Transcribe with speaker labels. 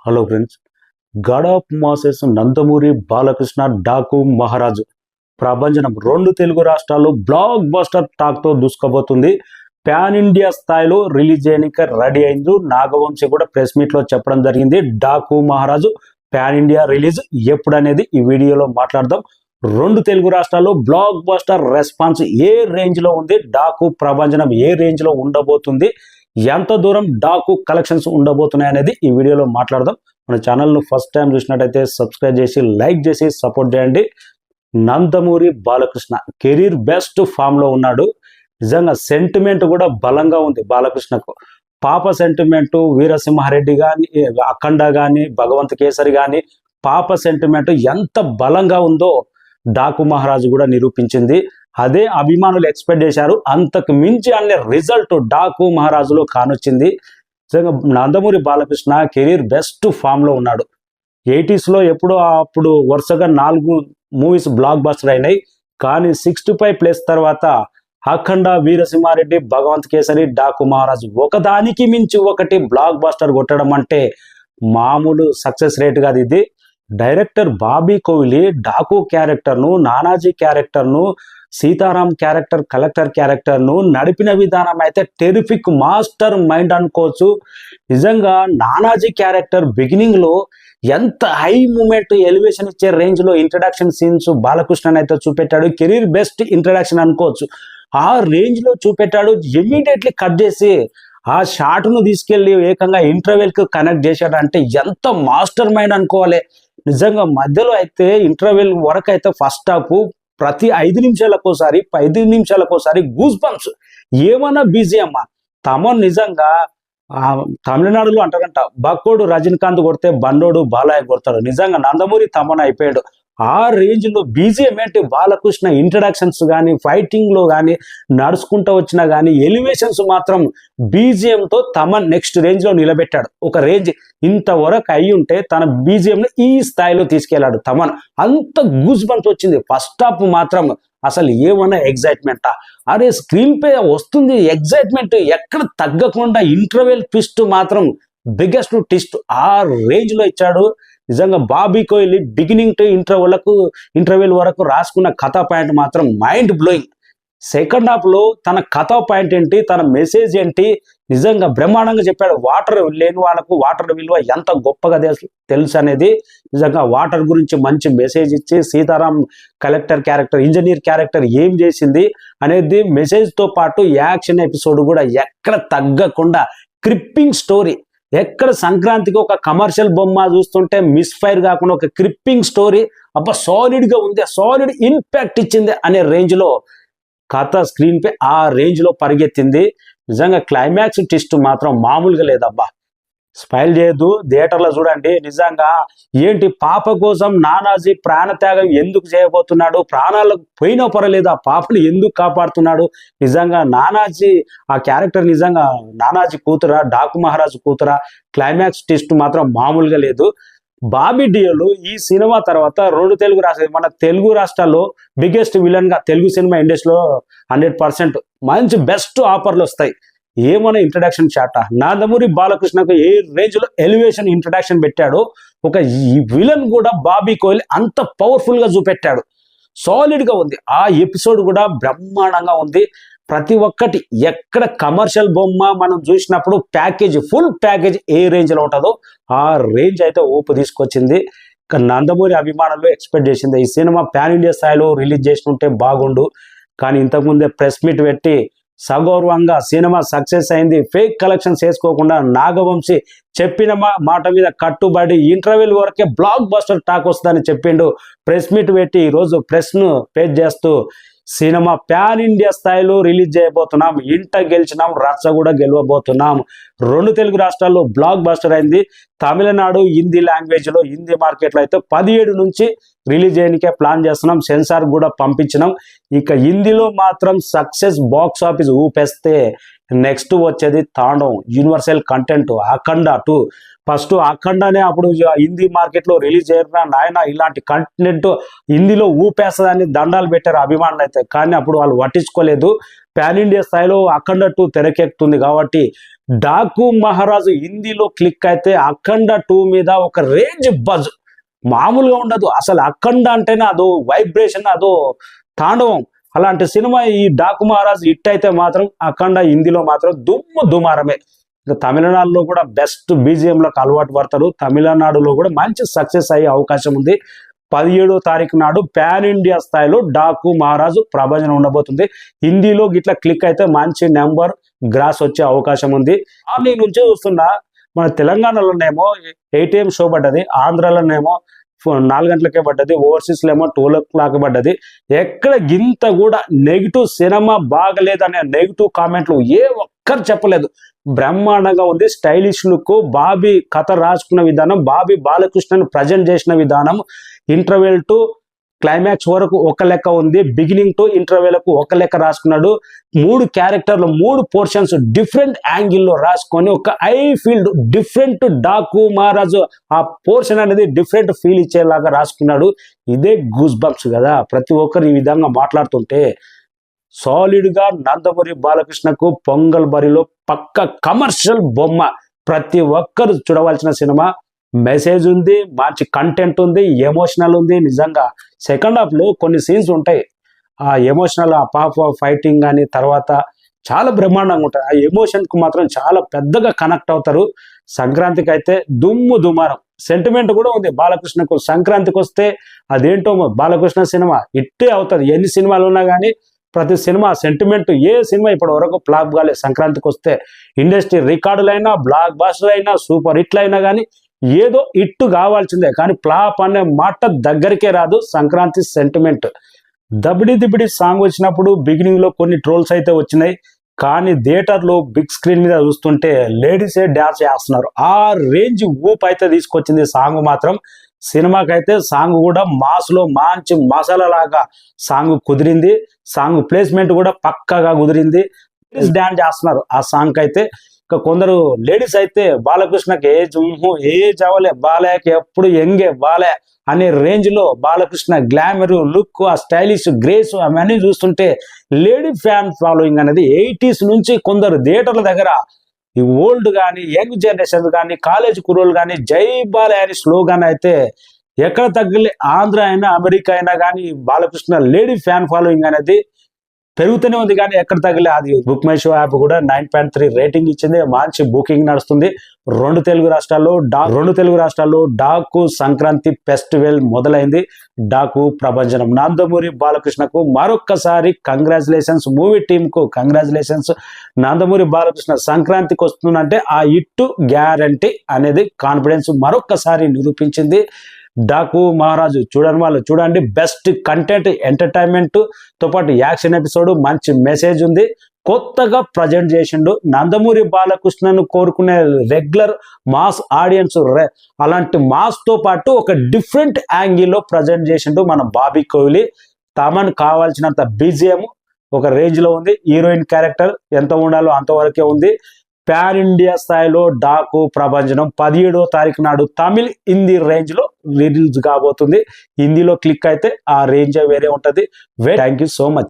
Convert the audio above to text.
Speaker 1: Hello friends, God of masses Nandamuri Balakrishna Daaku మహారాజు ప్రభంజనం రెండు తెలుగు రాష్ట్రాల్లో బ్లాక్ బస్టర్ టాక్తో దూసుకుపోతుంది. పాన్ ఇండియా స్థాయిలో రిలీజ్ చేయడానికి రెడీ అయింది. నాగవంశి కూడా ప్రెస్ మీట్లో చెప్పడం జరిగింది. డాకు మహారాజు పాన్ ఇండియా రిలీజ్ ఎప్పుడు అనేది ఈ వీడియోలో మాట్లాడదాం. రెండు తెలుగు రాష్ట్రాల్లో బ్లాక్ బస్టర్ రెస్పాన్స్ ఏ రేంజ్లో ఉంది, డాకు ప్రభంజనం ఏ రేంజ్లో ఉండబోతుంది, ఎంత దూరం డాకు కలెక్షన్స్ ఉండబోతున్నాయి అనేది ఈ వీడియోలో మాట్లాడదాం. మన ఛానల్ను ఫస్ట్ టైం చూసినట్టయితే సబ్స్క్రైబ్ చేసి లైక్ చేసి సపోర్ట్ చేయండి. నందమూరి బాలకృష్ణ కెరీర్ బెస్ట్ ఫామ్లో ఉన్నాడు. నిజంగా సెంటిమెంట్ కూడా బలంగా ఉంది బాలకృష్ణకు. పాప సెంటిమెంటు వీరసింహారెడ్డి కానీ, అఖండ కానీ, భగవంత్ కేసరి కానీ పాప సెంటిమెంట్ ఎంత బలంగా ఉందో డాకు మహారాజు కూడా నిరూపించింది. అదే అభిమానులు ఎక్స్పెక్ట్ చేశారు. అంతకు మించి అనే రిజల్ట్ డాకు మహారాజులో కానొచ్చింది. నందమూరి బాలకృష్ణ కెరీర్ బెస్ట్ ఫామ్లో ఉన్నాడు. 80s ఎప్పుడో అప్పుడు వరుసగా 4 మూవీస్ బ్లాక్ బస్టర్ అయినాయి. కానీ 65+ తర్వాత అఖండ, వీరసింహారెడ్డి, భగవంత్ కేసరి, డాకు మహారాజు ఒకదానికి మించి ఒకటి బ్లాక్ బస్టర్ కొట్టడం అంటే మామూలు సక్సెస్ రేట్ కాదు ఇది. డైరెక్టర్ బాబీ కోహ్లీ డాకు క్యారెక్టర్ను, నానాజీ క్యారెక్టర్ను, సీతారాం క్యారెక్టర్, కలెక్టర్ క్యారెక్టర్ను నడిపిన విధానం అయితే టెరిఫిక్ మాస్టర్ మైండ్ అనుకోవచ్చు. నిజంగా నానాజీ క్యారెక్టర్ బిగినింగ్లో ఎంత హై మూమెంట్ ఎలివేషన్ ఇచ్చే రేంజ్లో ఇంట్రడక్షన్ సీన్స్ బాలకృష్ణన్ అయితే చూపెట్టాడు. కెరీర్ బెస్ట్ ఇంట్రడక్షన్ అనుకోవచ్చు. ఆ రేంజ్లో చూపెట్టాడు. ఇమీడియట్లీ కట్ చేసి ఆ షాట్ను తీసుకెళ్ళి ఏకంగా ఇంటర్వెల్కి కనెక్ట్ చేశాడంటే ఎంత మాస్టర్ మైండ్ అనుకోవాలి. నిజంగా మధ్యలో అయితే ఇంటర్వెల్ వరకు అయితే ఫస్ట్ హాఫ్ ప్రతి 5 నిమిషాలకోసారి గూస్ బంప్స్. ఏమన్నా బిజీ అమ్మ తమన్. నిజంగా తమిళనాడులో అంటారంట, బక్కోడు రజనీకాంత్ కొడితే బండోడు బాలయ్య కొడతాడు. నిజంగా నందమూరి తమన్ అయిపోయాడు. ఆ రేంజ్లో బీజిఎం ఏంటి, బాలకృష్ణ ఇంట్రడక్షన్స్ కానీ, ఫైటింగ్లో కానీ, నడుచుకుంటూ వచ్చినా కానీ ఎలివేషన్స్ మాత్రం బీజిఎంతో తమన్ నెక్స్ట్ రేంజ్లో నిలబెట్టాడు. ఒక రేంజ్ ఇంతవరకు అయి ఉంటే తన బీజిఎంని ఈ స్థాయిలో తీసుకెళ్లాడు తమన్. అంత గూస్ బంప్స్ వచ్చింది. ఫస్ట్ హాఫ్ మాత్రం అసలు ఏమన్నా ఎగ్జైట్మెంటా, అరే స్క్రీన్ పే వస్తుంది ఎగ్జైట్మెంట్ ఎక్కడ తగ్గకుండా. ఇంటర్వెల్ ట్విస్ట్ మాత్రం బిగ్గెస్ట్ ట్విస్ట్ ఆ రేంజ్లో ఇచ్చాడు. నిజంగా Bobby Kohli beginning to interval వరకు రాసుకున్న కథా పాయింట్ మాత్రం మైండ్ బ్లోయింగ్. సెకండ్ హాఫ్లో తన కథా పాయింట్ ఏంటి, తన మెసేజ్ ఏంటి, నిజంగా బ్రహ్మాండంగా చెప్పాడు. వాటర్ లేని వాళ్ళకు వాటర్ విలువ ఎంత గొప్పగా తెలుసు అనేది. నిజంగా వాటర్ గురించి మంచి మెసేజ్ ఇచ్చి, Sitaram collector character, engineer character ఏం చేసింది అనేది మెసేజ్తో పాటు యాక్షన్ ఎపిసోడ్ కూడా ఎక్కడ తగ్గకుండా క్రిప్పింగ్ స్టోరీ. ఎక్కడ సంక్రాంతికి ఒక కమర్షియల్ బొమ్మ చూస్తుంటే మిస్ఫైర్ కాకుండా ఒక క్రిప్పింగ్ స్టోరీ, అబ్బా సాలిడ్గా ఉంది, సాలిడ్ ఇంపాక్ట్ ఇచ్చింది అనే రేంజ్లో కథ స్క్రీన్ పే ఆ రేంజ్లో పరిగెత్తింది. నిజంగా క్లైమాక్స్ ట్విస్ట్ మాత్రం మామూలుగా లేదబ్బా. స్పైల్ చేయొద్దు, థియేటర్లో చూడండి. నిజంగా ఏంటి, పాప కోసం నానాజీ ప్రాణత్యాగం ఎందుకు చేయబోతున్నాడు, ప్రాణాలకు పోయినా పర్వాలేదు ఆ పాపని ఎందుకు కాపాడుతున్నాడు. నిజంగా నానాజీ ఆ క్యారెక్టర్ నిజంగా నానాజీ కూతురా, డాకు మహారాజు కూతురా. క్లైమాక్స్ ట్విస్ట్ మాత్రం మామూలుగా లేదు. బాబీ డియోల్ ఈ సినిమా తర్వాత మన తెలుగు రాష్ట్రాల్లో బిగ్గెస్ట్ విలన్ గా తెలుగు సినిమా ఇండస్ట్రీలో 100% మంచి బెస్ట్ ఆఫర్లు వస్తాయి. ఏమైనా ఇంట్రడక్షన్ షాట్ నందమూరి బాలకృష్ణకు ఏ రేంజ్ లో ఎలివేషన్ ఇంట్రడక్షన్ పెట్టాడో ఒక విలన్ కూడా బాబీ కోహ్లీ అంత పవర్ఫుల్ గా చూపెట్టాడు. సాలిడ్ గా ఉంది. ఆ ఎపిసోడ్ కూడా బ్రహ్మాండంగా ఉంది. ప్రతి ఒక్కటి ఎక్కడ కమర్షియల్ బొమ్మ మనం చూసినప్పుడు ప్యాకేజ్, ఫుల్ ప్యాకేజ్ ఏ రేంజ్లో ఉంటుందో ఆ రేంజ్ అయితే ఊపు తీసుకొచ్చింది. నందమూరి అభిమానులు ఎక్స్పెక్ట్ చేసింది ఈ సినిమా పాన్ ఇండియా స్థాయిలో రిలీజ్ చేసినట్టే బాగుండు. కానీ ఇంతకుముందే ప్రెస్ మీట్ పెట్టి సగౌరవంగా సినిమా సక్సెస్ అయింది, ఫేక్ కలెక్షన్స్ వేసుకోకుండా నాగవంశి చెప్పిన మాట మీద కట్టుబడి ఇంటర్వెల్ వరకే బ్లాక్ బస్టర్ టాక్ వస్తుందని చెప్పిండు. ప్రెస్ మీట్ పెట్టి ఈరోజు ప్రెస్ను పేజ్ చేస్తూ సినిమా పాన్ ఇండియా స్థాయిలో రిలీజ్ చేయబోతున్నాం, ఇంట గెలిచినాం, రచ్చ కూడా గెలవబోతున్నాం. రెండు తెలుగు రాష్ట్రాల్లో బ్లాక్ బస్టర్ అయింది. తమిళనాడు హిందీ లాంగ్వేజ్లో, హిందీ మార్కెట్లో అయితే 17 నుంచి రిలీజ్ చేయడానికే ప్లాన్ చేస్తున్నాం. సెన్సార్ కూడా పంపించినాం. ఇక హిందీలో మాత్రం సక్సెస్ బాక్స్ ఆఫీస్ ఊపేస్తే నెక్స్ట్ వచ్చేది తాండవం, యూనివర్సల్ కంటెంట్, అఖండ 2. ఫస్ట్ అఖండనే అప్పుడు హిందీ మార్కెట్లో రిలీజ్ చేయరా నాయన, ఇలాంటి కంటెంట్ హిందీలో ఊపేస్తుందని దండాలు పెట్టారు అభిమానులు అయితే. కానీ అప్పుడు వాళ్ళు పట్టించుకోలేదు. పాన్ ఇండియా స్థాయిలో అఖండ 2 తెరకెక్కుతుంది కాబట్టి డాకు మహారాజు హిందీలో క్లిక్ అయితే అఖండ 2 మీద ఒక రేంజ్ బజ్ మామూలుగా ఉండదు. అసలు అఖండ అంటేనే అదో వైబ్రేషన్, అదో తాండవం. అలాంటి సినిమా ఈ డాకు మహారాజు హిట్ అయితే మాత్రం అఖండ హిందీలో మాత్రం దుమారమే. ఇంకా తమిళనాడులో కూడా బెస్ట్ బీజిఎంలకు అలవాటు పడతారు. తమిళనాడులో కూడా మంచి సక్సెస్ అయ్యే అవకాశం ఉంది. 17వ తారీఖు నాడు పాన్ ఇండియా స్థాయిలో డాకు మహారాజు ప్రభంజనం ఉండబోతుంది. హిందీలో గిట్లా క్లిక్ అయితే మంచి నెంబర్ గ్రాస్ వచ్చే అవకాశం ఉంది. నేను నుంచే చూస్తున్నా, మన తెలంగాణలోనేమో 8 AM షో పడ్డది, ఆంధ్రాలోనేమో 4 గంటలకే పడ్డది, ఓవర్సీస్లో ఏమో 12 o'clock పడ్డది. ఎక్కడ గింత కూడా నెగిటివ్ సినిమా బాగలేదనే నెగిటివ్ కామెంట్లు ఏ ఒక్కరు చెప్పలేదు. బ్రహ్మాండంగా ఉంది. స్టైలిష్ లుక్, బాబీ కథ రాసుకున్న విధానం, బాబీ బాలకృష్ణను ప్రజెంట్ చేసిన విధానం, ఇంటర్వెల్ టు క్లైమాక్స్ వరకు ఒక లెక్క ఉంది, బిగినింగ్ టు ఇంటర్వెల్కు ఒక లెక్క రాసుకున్నాడు. 3 క్యారెక్టర్లు 3 పోర్షన్స్ డిఫరెంట్ యాంగిల్లో రాసుకొని ఒక ఐ ఫీల్డ్ డిఫరెంట్ డాకు మహారాజు ఆ పోర్షన్ అనేది డిఫరెంట్ ఫీల్ ఇచ్చేలాగా రాసుకున్నాడు. ఇదే గూస్ బంప్స్ కదా. ప్రతి ఒక్కరు ఈ విధంగా మాట్లాడుతుంటే సాలిడ్ గా నందమూరి బాలకృష్ణకు పొంగల్ బరిలో పక్క కమర్షియల్ బొమ్మ. ప్రతి ఒక్కరు చూడవలసిన సినిమా. మెసేజ్ ఉంది, మంచి కంటెంట్ ఉంది, ఎమోషనల్ ఉంది. నిజంగా సెకండ్ హాఫ్ లో కొన్ని సీన్స్ ఉంటాయి, ఆ ఎమోషనల్, ఆ పాప ఫైటింగ్ కానీ తర్వాత చాలా బ్రహ్మాండంగా ఉంటాయి. ఆ ఎమోషన్ కు మాత్రం చాలా పెద్దగా కనెక్ట్ అవుతారు. సంక్రాంతికి అయితే దుమారం. సెంటిమెంట్ కూడా ఉంది బాలకృష్ణకు. సంక్రాంతికి వస్తే అదేంటో బాలకృష్ణ సినిమా ఇట్టే అవుతుంది. ఎన్ని సినిమాలు ఉన్నా కానీ ప్రతి సినిమా సెంటిమెంట్. ఏ సినిమా ఇప్పటి వరకు ఫ్లాప్ కాలేదు. సంక్రాంతికి వస్తే ఇండస్ట్రీ రికార్డులైనా, బ్లాక్ బాస్టర్ అయినా, సూపర్ హిట్లు అయినా కానీ ఏదో ఇట్టు కావాల్సిందే. కానీ ఫ్లాప్ అనే మాట దగ్గరికే రాదు. సంక్రాంతి సెంటిమెంట్. దబిడి దిబిడి సాంగ్ వచ్చినప్పుడు బిగినింగ్ లో కొన్ని ట్రోల్స్ అయితే వచ్చినాయి. కానీ థియేటర్లో బిగ్ స్క్రీన్ మీద చూస్తుంటే లేడీసే డాన్స్ చేస్తున్నారు. ఆ రేంజ్ ఊపు అయితే తీసుకొచ్చింది సాంగ్ మాత్రం. సినిమాకైతే సాంగ్ కూడా మాస్ లో మంచి మసాలా లాగా సాంగ్ కుదిరింది. సాంగ్ ప్లేస్మెంట్ కూడా పక్కాగా కుదిరింది. డాన్స్ చేస్తున్నారు ఆ సాంగ్ అయితే. ఇక కొందరు లేడీస్ అయితే బాలకృష్ణకి ఏజ్ అవ్వలే, బాలయ్యకి ఎప్పుడు యంగే బాలయ్య అనే రేంజ్ లో బాలకృష్ణ గ్లామర్ లుక్, ఆ స్టైలిష్ గ్రేస్ అవన్నీ చూస్తుంటే లేడీ ఫ్యాన్ ఫాలోయింగ్ అనేది 80s నుంచి కొందరు థియేటర్ల దగ్గర ఈ ఓల్డ్ కానీ, యంగ్ జనరేషన్ కానీ, కాలేజ్ కుర్రోళ్ళు కానీ జై బాలయ్య అని స్లోగాన్ అయితే ఎక్కడ తగ్గలే. ఆంధ్ర అయినా అమెరికా అయినా కానీ బాలకృష్ణ లేడీ ఫ్యాన్ ఫాలోయింగ్ అనేది పెరుగుతూనే ఉంది. కానీ ఎక్కడ తగ్గలే. అది బుక్ మై షో యాప్ కూడా 9.3 రేటింగ్ ఇచ్చింది. మంచి బుకింగ్ నడుస్తుంది. రెండు తెలుగు రాష్ట్రాల్లో డాకు సంక్రాంతి ఫెస్టివల్ మొదలైంది. డాకు ప్రభంజనం. నందమూరి బాలకృష్ణకు మరొక్కసారి కంగ్రాచులేషన్స్. మూవీ టీమ్ కు కంగ్రాచులేషన్స్. నందమూరి బాలకృష్ణ సంక్రాంతికి వస్తుందంటే ఆ ఇట్టు గ్యారంటీ అనేది కాన్ఫిడెన్స్ మరొక్కసారి నిరూపించింది. డాకు మహారాజు చూడని వాళ్ళు చూడండి. బెస్ట్ కంటెంట్, ఎంటర్టైన్మెంట్ తో పాటు యాక్షన్ ఎపిసోడ్, మంచి మెసేజ్ ఉంది. కొత్తగా ప్రజెంట్ చేసిండు. నందమూరి బాలకృష్ణను కోరుకునే రెగ్యులర్ మాస్ ఆడియన్స్ అలాంటి మాస్ తో పాటు ఒక డిఫరెంట్ యాంగిల్లో ప్రజెంట్ చేసిండు మన బాబీ కోహ్లీ. తమన్ కావాల్సినంత బీజిఎం ఒక రేంజ్ లో ఉంది. హీరోయిన్ క్యారెక్టర్ ఎంత ఉండాలో అంతవరకే ఉంది. పాన్ ఇండియా స్థాయిలో డాకు ప్రభంజనం 17వ తారీఖు నాడు తమిళ్, హిందీ రేంజ్ లో రిలీజ్ కాబోతుంది. హిందీలో క్లిక్ అయితే ఆ రేంజ్ వేరే ఉంటది. Thank you so much.